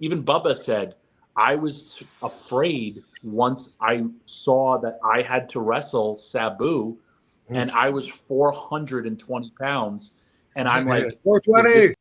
even Bubba said, I was afraid once I saw that I had to wrestle Sabu, and I was 420 pounds. And I'm like, 420.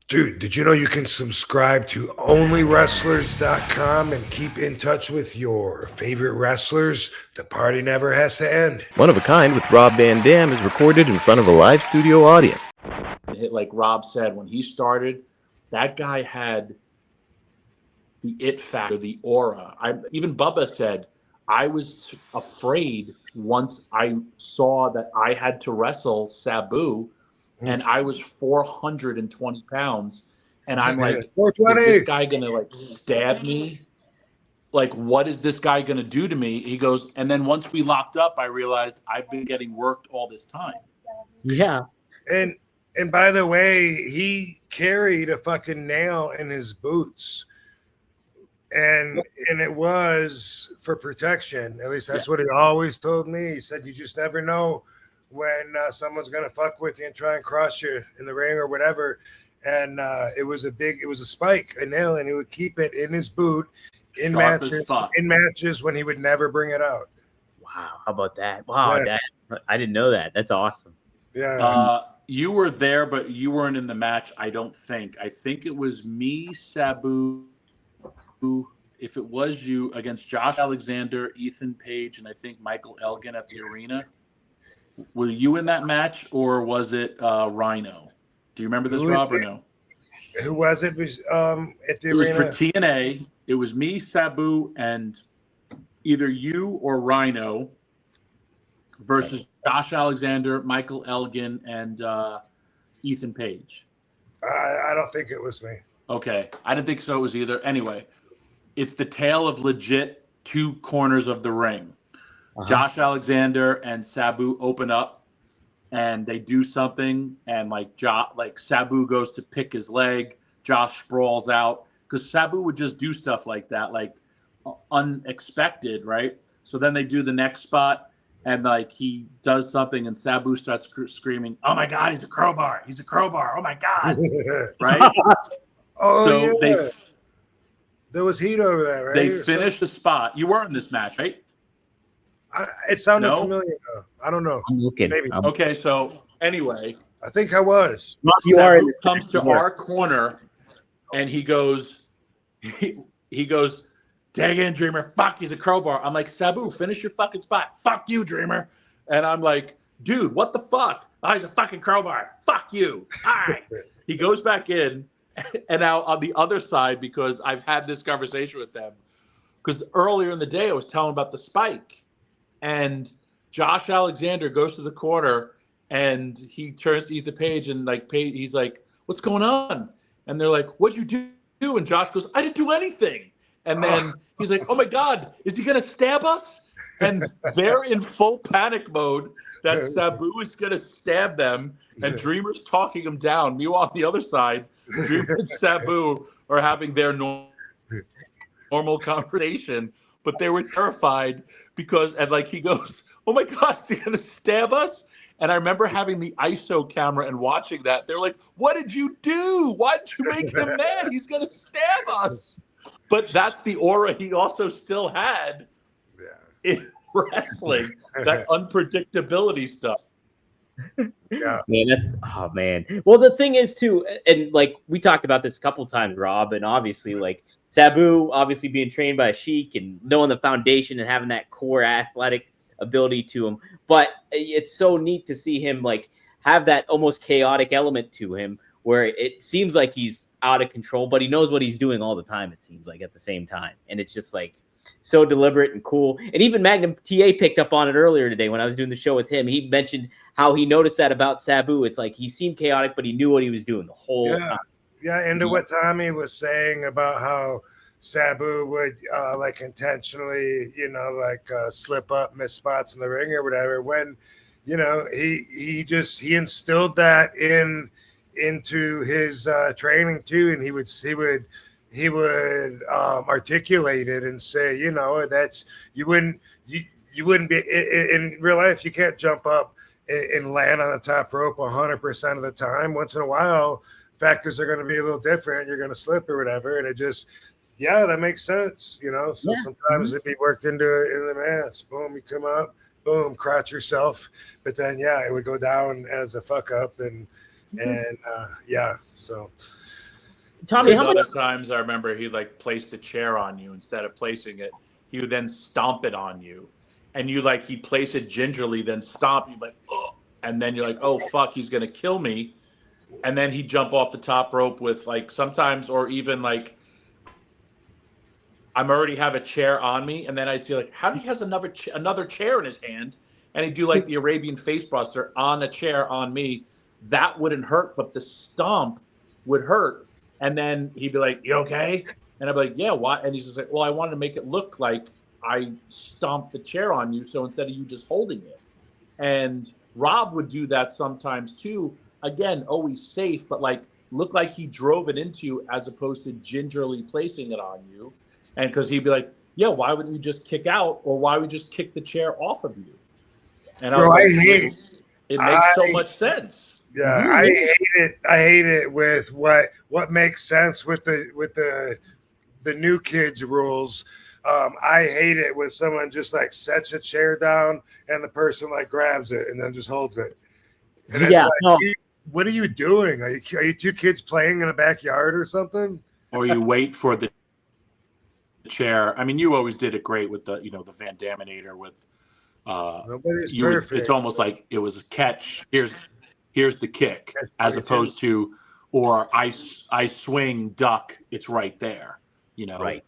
Dude, did you know you can subscribe to onlywrestlers.com and keep in touch with your favorite wrestlers? The party never has to end. One of a Kind with Rob Van Dam is recorded in front of a live studio audience. like Rob said, when he started, that guy had the it factor, the aura. Even Bubba said, I was afraid once I saw that I had to wrestle Sabu, and I was 420 pounds. And I'm like, 420. is this guy going to like stab me? Like, what is this guy going to do to me? He goes, and then once we locked up, I realized I've been getting worked all this time. Yeah. And by the way, he carried a fucking nail in his boots. And it was for protection. At least that's what he always told me. He said, you just never know when someone's going to fuck with you and try and cross you in the ring or whatever. And it was a spike, a nail, and he would keep it in his boot in matches when he would never bring it out. Wow. How about that? Wow. Yeah. I didn't know that. That's awesome. Yeah. You were there, but you weren't in the match. I don't think. I think it was me, Sabu. If it was you, against Josh Alexander, Ethan Page, and I think Michael Elgin at the arena. Were you in that match, or was it Rhino? Do you remember this, Rob, or no? Who was it? At the arena? It was for TNA. It was me, Sabu, and either you or Rhino versus Josh Alexander, Michael Elgin, and Ethan Page. I don't think it was me. Okay. I didn't think so it was either. Anyway, it's the tale of legit two corners of the ring. Josh Alexander and Sabu open up, and they do something, and like Sabu goes to pick his leg, Josh sprawls out, because Sabu would just do stuff like that, like unexpected, right? So then they do the next spot, and like he does something, and Sabu starts screaming, "Oh my God, he's a crowbar! He's a crowbar! Oh my God!" Right? There was heat over there, right? They finished the spot. You were in this match, right? It sounded familiar. I don't know. I'm looking. Maybe. Okay, so anyway, I think I was. Sabu comes to our corner, and he goes, he goes, "Dig in, Dreamer. Fuck, he's a crowbar." I'm like, Sabu, finish your fucking spot. Fuck you, Dreamer. And I'm like, dude, what the fuck? Oh, he's a fucking crowbar. Fuck you. All right. He goes back in, and now on the other side, because I've had this conversation with them, because earlier in the day I was telling about the spike. And Josh Alexander goes to the corner, and he turns to Ethan Page, and he's like, "What's going on?" And they're like, "What'd you do?" And Josh goes, "I didn't do anything." And then he's like, "Oh my God, is he gonna stab us?" And they're in full panic mode that Sabu is gonna stab them, and Dreamer's talking him down. Meanwhile, on the other side, Dreamer and Sabu are having their normal conversation, but they were terrified because, and like he goes, "Oh my God, is he gonna stab us?" And I remember having the ISO camera and watching that. They're like, "What did you do? Why did you make him mad? He's gonna stab us." But that's the aura he also still had in wrestling, that unpredictability stuff. Yeah. Man. Well, the thing is too, and like we talked about this a couple times, Rob, and obviously like Sabu obviously being trained by a Sheik and knowing the foundation and having that core athletic ability to him. But it's so neat to see him like have that almost chaotic element to him where it seems like he's out of control, but he knows what he's doing all the time, it seems like, at the same time. And it's just like so deliberate and cool. And even Magnum TA picked up on it earlier today when I was doing the show with him. He mentioned how he noticed that about Sabu. It's like he seemed chaotic, but he knew what he was doing the whole time. Yeah, and to what Tommy was saying about how Sabu would like intentionally, slip up, miss spots in the ring or whatever. When, he instilled that into his training too, and he would articulate it and say, that's you wouldn't be in real life. You can't jump up and land on the top rope 100% of the time. Once in a while, factors are going to be a little different. You're going to slip or whatever, and it just, yeah, that makes sense, you know. So sometimes it'd be worked into the match. Boom, you come up, boom, crotch yourself, but then it would go down as a fuck up, and so. Tommy, how many times I remember he like placed a chair on you instead of placing it, he would then stomp it on you. And you like he'd place it gingerly, then stomp you like, oh, and then you're like, oh fuck, he's gonna kill me. And then he'd jump off the top rope with like sometimes, or even like I'm already have a chair on me, and then I'd see like, how do he has another chair in his hand, and he'd do like the Arabian face buster on a chair on me. That wouldn't hurt, but the stomp would hurt. And then he'd be like, "You okay?" And I'd be like, "Yeah, why?" And he's just like, "Well, I wanted to make it look like I stomped the chair on you, so instead of you just holding it." And Rob would do that sometimes too. Again, always safe, but like look like he drove it into you as opposed to gingerly placing it on you. And because he'd be like, "Yeah, why wouldn't you just kick out, or why would you just kick the chair off of you?" And I was like, it makes so much sense. Yeah, I hate it. I hate it with what makes sense with the new kids rules. I hate it when someone just like sets a chair down and the person like grabs it and then just holds it. And it's like, what are you doing? Are you two kids playing in a backyard or something? Or you wait for the chair. I mean, you always did it great with the the Van Daminator with nobody's perfect. It's almost like it was a catch. Here's the kick, as opposed to, or I swing, duck, it's right there, Right.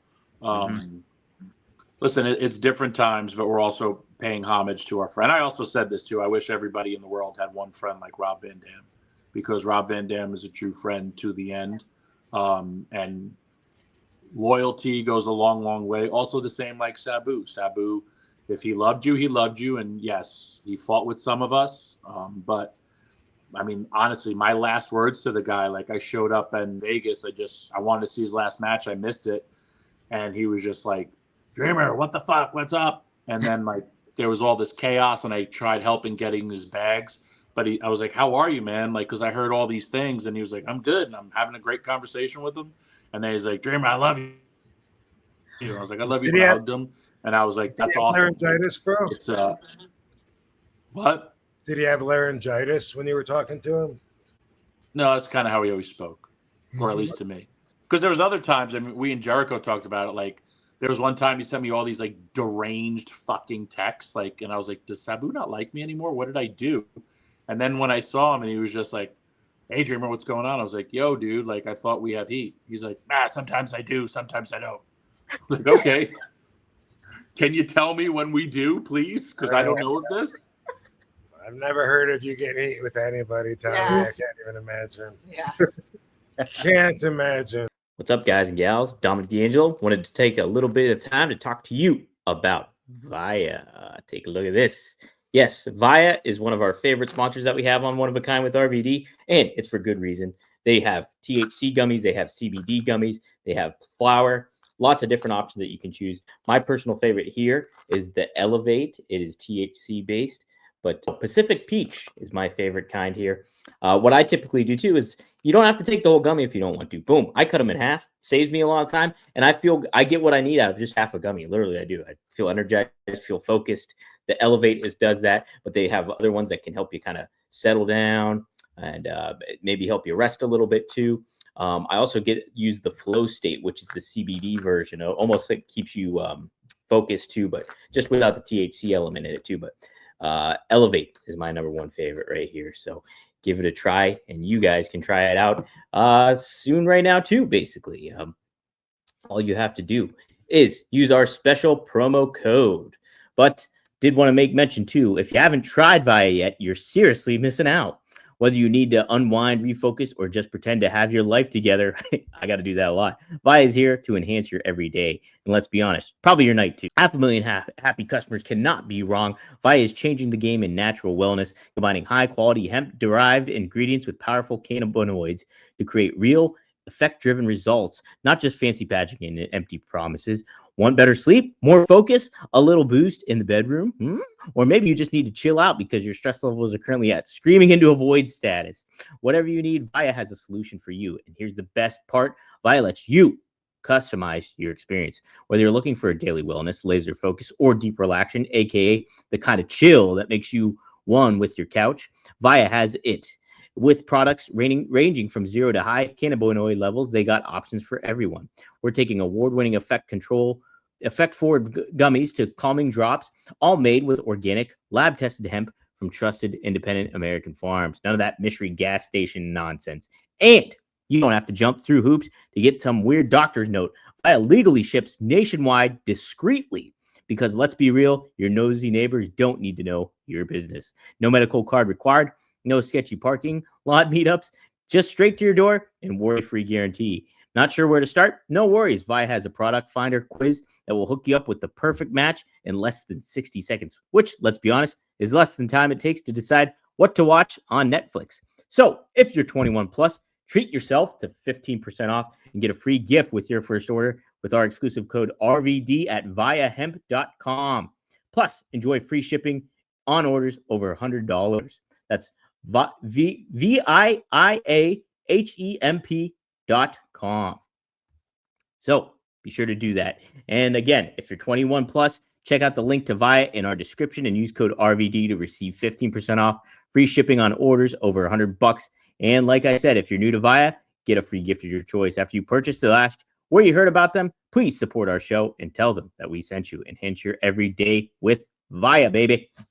Listen, it's different times, but we're also paying homage to our friend. I also said this too. I wish everybody in the world had one friend like Rob Van Dam, because Rob Van Dam is a true friend to the end. And loyalty goes a long, long way. Also the same like Sabu. Sabu, if he loved you, he loved you. And yes, he fought with some of us, but I mean, honestly, my last words to the guy, like I showed up in Vegas. I wanted to see his last match. I missed it. And he was just like, "Dreamer, what the fuck? What's up?" And then like there was all this chaos, and I tried helping getting his bags. But I was like, "How are you, man?" Like, because I heard all these things, and he was like, "I'm good." And I'm having a great conversation with him. And then he's like, "Dreamer, I love you." I was like, "I love you." I hugged him. And I was like, "That's awesome." Laryngitis, bro. It's what? Did he have laryngitis when you were talking to him? No, that's kind of how he always spoke, or at least to me. Because there was other times, I mean, we and Jericho talked about it. Like, there was one time he sent me all these like deranged fucking texts, like, and I was like, "Does Sabu not like me anymore? What did I do?" And then when I saw him, and he was just like, "Hey, Dreamer, what's going on?" I was like, "Yo, dude, like, I thought we have heat." He's like, "Sometimes I do, sometimes I don't." I was like, "Okay, can you tell me when we do, please? Because I don't know of this." I've never heard of you getting heat with anybody, Tommy. I can't even imagine. Yeah. Can't imagine. What's up, guys and gals? Dominic D'Angelo wanted to take a little bit of time to talk to you about Via. Take a look at this. Yes, Via is one of our favorite sponsors that we have on One of a Kind with RVD, and it's for good reason. They have THC gummies, they have CBD gummies, they have flower, lots of different options that you can choose. My personal favorite here is the Elevate. It is THC based. But Pacific Peach is my favorite kind here. What I typically do too is you don't have to take the whole gummy if you don't want to. Boom, I cut them in half. Saves me a lot of time, and I get what I need out of just half a gummy. Literally, I do. I feel energized, feel focused. The Elevate does that, but they have other ones that can help you kind of settle down and maybe help you rest a little bit too. I also use the Flow State, which is the CBD version. It almost like keeps you focused too, but just without the THC element in it too. But Elevate is my number one favorite right here. So give it a try, and you guys can try it out soon right now too. Basically, all you have to do is use our special promo code. But did want to make mention too, if you haven't tried Via yet, you're seriously missing out. Whether you need to unwind, refocus, or just pretend to have your life together, I got to do that a lot. Via is here to enhance your everyday. And let's be honest, probably your night too. 500,000 happy customers cannot be wrong. Via is changing the game in natural wellness, combining high-quality hemp-derived ingredients with powerful cannabinoids to create real, effect-driven results, not just fancy packaging and empty promises. Want better sleep, more focus, a little boost in the bedroom? Or maybe you just need to chill out because your stress levels are currently at screaming into a void status. Whatever you need, Via has a solution for you. And here's the best part. Via lets you customize your experience. Whether you're looking for a daily wellness, laser focus, or deep relaxation, aka the kind of chill that makes you one with your couch, Via has it. With products ranging from zero to high cannabinoid levels, they got options for everyone. We're taking award-winning effect forward gummies to calming drops, all made with organic, lab-tested hemp from trusted independent American farms. None of that mystery gas station nonsense. And you don't have to jump through hoops to get some weird doctor's note. Via legally ships nationwide discreetly. Because let's be real, your nosy neighbors don't need to know your business. No medical card required, no sketchy parking lot meetups, just straight to your door and worry-free guarantee. Not sure where to start? No worries. Via has a product finder quiz that will hook you up with the perfect match in less than 60 seconds, which, let's be honest, is less than time it takes to decide what to watch on Netflix. So if you're 21 plus, treat yourself to 15% off and get a free gift with your first order with our exclusive code RVD at viahemp.com. Plus, enjoy free shipping on orders over $100. That's viahemp.com. So be sure to do that. And again, if you're 21 plus, check out the link to Via in our description and use code RVD to receive 15% off, free shipping on orders over $100. And like I said, if you're new to Via, get a free gift of your choice. After you purchase the last where you heard about them, please support our show and tell them that we sent you. Enhance your every day with Via, baby.